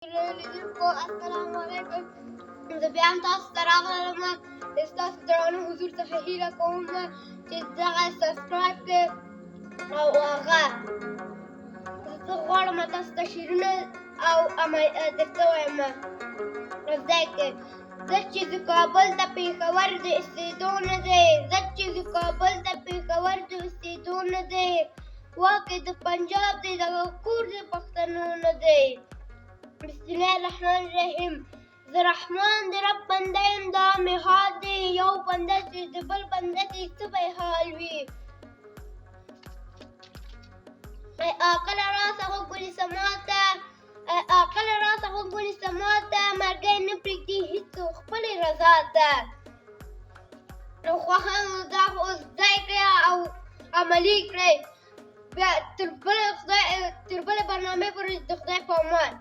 السلام عليكم. زه بیا هم تاسو ته راغلم ستاسو درانه حضور څخه هیله کوم چې دغه سبسکرایب کړئ او هغه زه غواړم تاسو ته شعرونه او درته ووایم زده کړئ. زه چې د کابل د پېښور د اوسېدو نه دی، زه چې د کابل د پېښور د اوسېدو نه دی، واک یې د پنجاب دی دغه کور د پښتنو نه دی. بسم الله الرحمن الرحیم. زه رحمان د رب بنده یم، دا مې حال دی، یو بنده چې د بل بنده کې څه به یې حال وي. عاقله راسه غوږ ونیسه ماته، عاقله راسه غوږ ونیسه ماته، مرګی نه پرېږدي هېڅوک خپلې رضا ته. خوښه مو دا خو زده کړئ او عملي کړئ. بیا تر بلې برنامې پورې د خدای په امان.